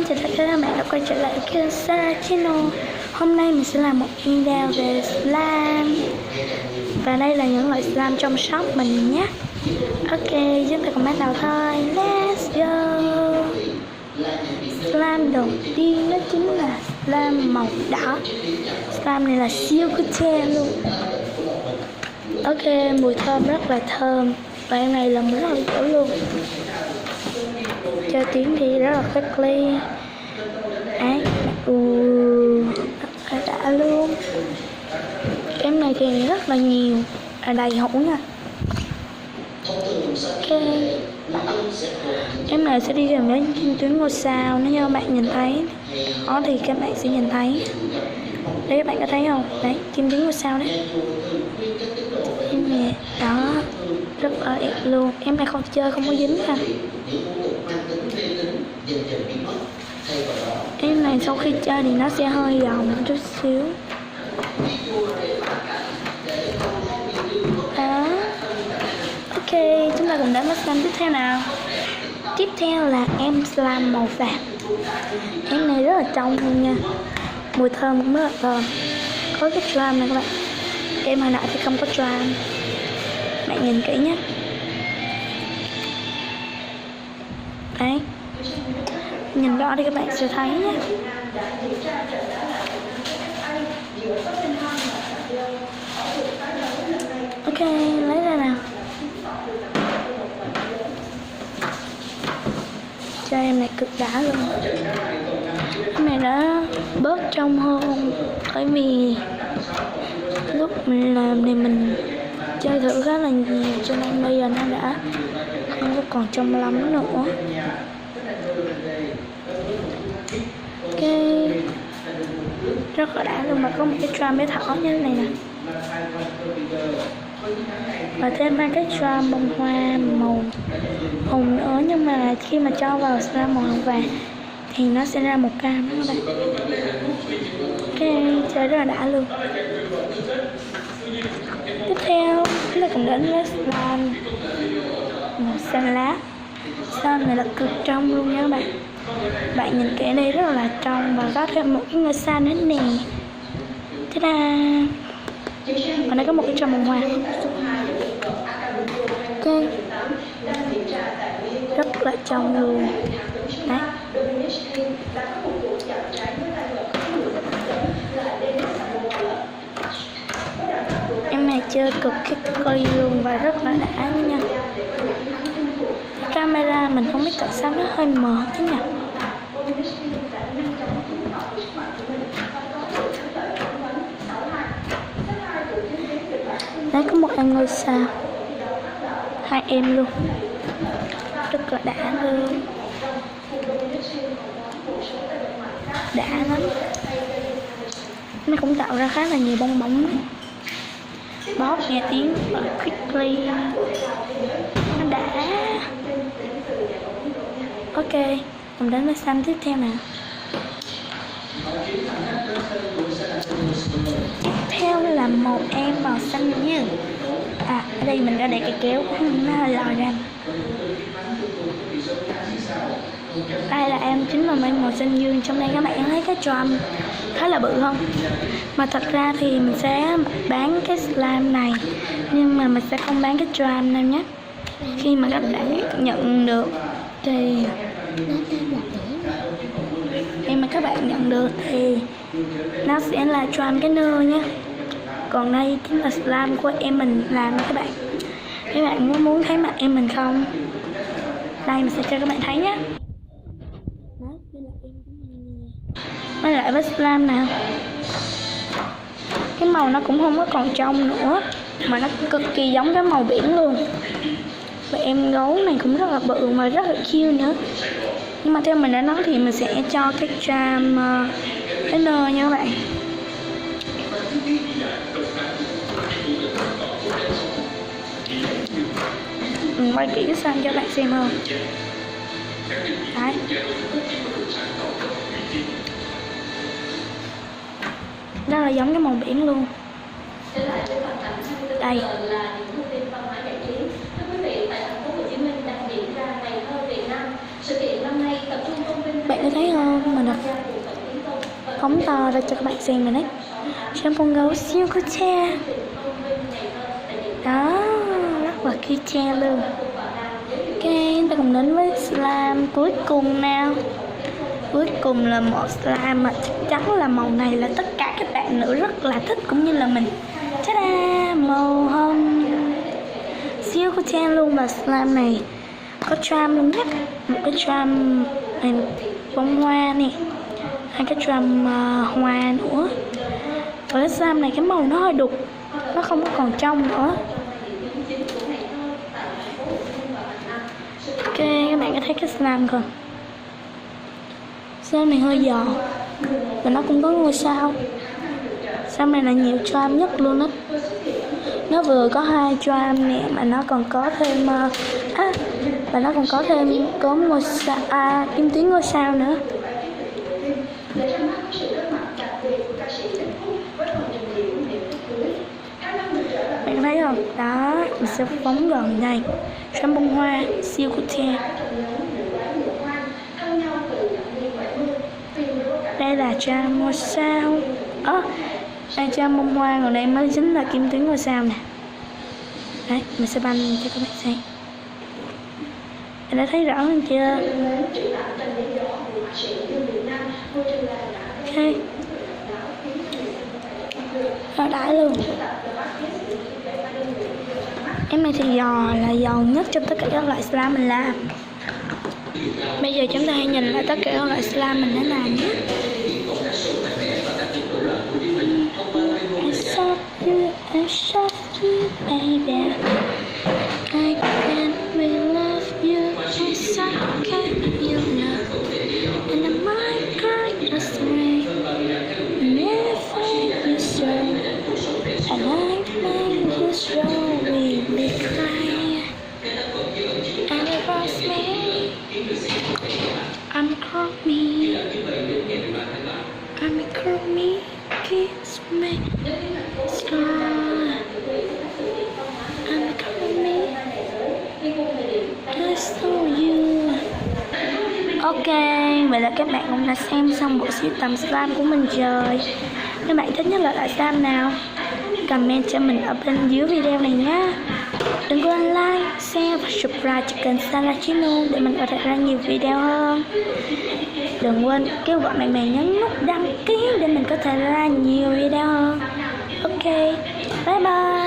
chào tất cả các bạn đã quay trở lại kênh Sarah Channel. Hôm nay mình sẽ làm một video về slime. Và đây là những loại slime trong shop mình nhé. Ok, chúng ta cùng bắt đầu thôi. Let's go. Slime đầu tiên đó chính là slime màu đỏ. Slime này là siêu cute luôn. Ok, mùi thơm rất là thơm. Và em này là rất là dữ luôn. Cho tiếng thì rất là khách ly. Đấy, rất là đã luôn. Em này thì rất là nhiều, đầy hũ nha. Ok, em này sẽ đi kèm với tuyến ngôi sao. Nếu như các bạn nhìn thấy đó thì các bạn sẽ nhìn thấy. Đấy, các bạn có thấy không? Đấy, kim tuyến ngôi sao đấy. Em này, đó, rất là đẹp luôn. Em này không chơi không có dính ha. Em này sau khi chơi thì nó sẽ hơi dầu một chút xíu. Đó. Ok, chúng ta cùng đến với slime tiếp theo nào. Tiếp theo là em slime màu vàng. Em này rất là trong luôn nha. Mùi thơm cũng rất là thơm. Có cái slime này các bạn. Em hồi nãy thì không có slime. Bạn nhìn kỹ nhé. Đấy, nhìn rõ thì các bạn sẽ thấy nhé. Ok, lấy ra nào. Cho em này cực đã luôn. Em này đã bớt trong hơn. Bởi vì lúc mình làm thì mình chơi thử khá là nhiều, cho nên bây giờ nó đã không có còn trong lắm nữa. Ok, rất là đã luôn. Mà có một cái drum bé thỏ như thế này nè. Và thêm hai cái drum bông hoa màu hồng nữa. Nhưng mà khi mà cho vào slime màu hồng vàng thì nó sẽ ra màu cam đó các bạn. Ok, chơi rất là đã luôn. Tiếp theo chúng ta cùng đến với slime màu xanh lá. Slime này là cực trong luôn nha các bạn. Bạn nhìn kỹ đây rất là trong. Và có thêm một cái ngôi sao nữa nè. Ta-da. Và đây có một cái trầm màu hoa. Ok, rất là trong luôn. Đấy. Em này chơi cực ly luôn và rất là đã nha. Camera mình không biết tại sao nó hơi mờ thế nhỉ. Đấy, có một em ngôi sao. Hai em luôn. Rất là đã luôn. Đã lắm. Nó cũng tạo ra khá là nhiều bong bóng. Bóp nghe tiếng quickly. Nó đã. Ok, cùng đến với slime tiếp theo nào. Tiếp theo là một em màu xanh dương. À, ở đây mình đã để cái kéo nó hơi lòi ra. Đây là em chính là màu xanh dương. Trong đây các bạn thấy cái drum khá là bự không? Mà thật ra thì mình sẽ bán cái slime này, nhưng mà mình sẽ không bán cái drum đâu nhé. Khi mà các bạn nhận được thì nó sẽ là drum cái nơ nhé. Còn đây chính là slime của em mình làm các bạn. Các bạn có muốn thấy mặt em mình không? Đây mình sẽ cho các bạn thấy nhé. Quay lại với slime nào. Cái màu nó cũng không có còn trong nữa, mà nó cực kỳ giống cái màu biển luôn. Và em gấu này cũng rất là bự mà rất là cute nữa. Nhưng mà theo mình đã nói thì mình sẽ cho cái drum cái nơ nha các bạn. Mình quay kỹ cái xanh cho bạn xem không. Đấy. Rất là giống cái màu biển luôn. Đây. Bạn có thấy không? phóng to ra cho các bạn xem rồi đấy. Xem con gấu siêu cute. Đó, rất là cute luôn. Ok, ta cùng đến với slime cuối cùng nào. Cuối cùng là một slime mà chắc chắn là màu này là tất cả các bạn nữ rất là thích cũng như là mình. Ta-da, màu hồng siêu cute luôn. Và slime này có charm luôn nhé. Một cái charm này, bông hoa nè, hai cái charm hoa nữa. Và cái slime này cái màu nó hơi đục, nó không có còn trong nữa. Ok, các bạn có thấy cái slime không? Slime này hơi giòn và nó cũng có ngôi sao. Slime này là nhiều charm nhất luôn á. Nó vừa có 2 charm nè, mà nó còn có thêm và nó còn có ngôi sao, kim tuyến ngôi sao nữa. Bạn thấy không? Đó, mình sẽ phóng gần đây. Charm bông hoa siêu cute. Đây là charm ngôi sao. Đây charm bông hoa, còn đây mới chính là kim tuyến ngôi sao nè. Đấy, mình sẽ banh cho các bạn xem. Bạn đã thấy rõ hơn chưa? Ok, nó đã luôn. Em này thì là giòn nhất trong tất cả các loại slime mình làm. Bây giờ chúng ta hãy nhìn lại tất cả các loại slime mình đã làm nhé. I shot you, baby. I can't really love you. I can't you know. And I might cry astray. Never you show. And I make you show me cry. And it was me. I'm call me. I'm call me. Kiss me. Sky. I'm call me. I saw you. Ok, vậy là các bạn cũng đã xem xong bộ sưu tầm slime của mình rồi. Các bạn thích nhất là loại slime nào? Comment cho mình ở bên dưới video này nhé. Đừng quên like, share và subscribe cho kênh Sara Channel để mình có thể ra nhiều video hơn. Đừng quên kêu gọi bạn bè nhấn nút đăng ký để mình có thể ra nhiều video hơn. Ok, bye bye.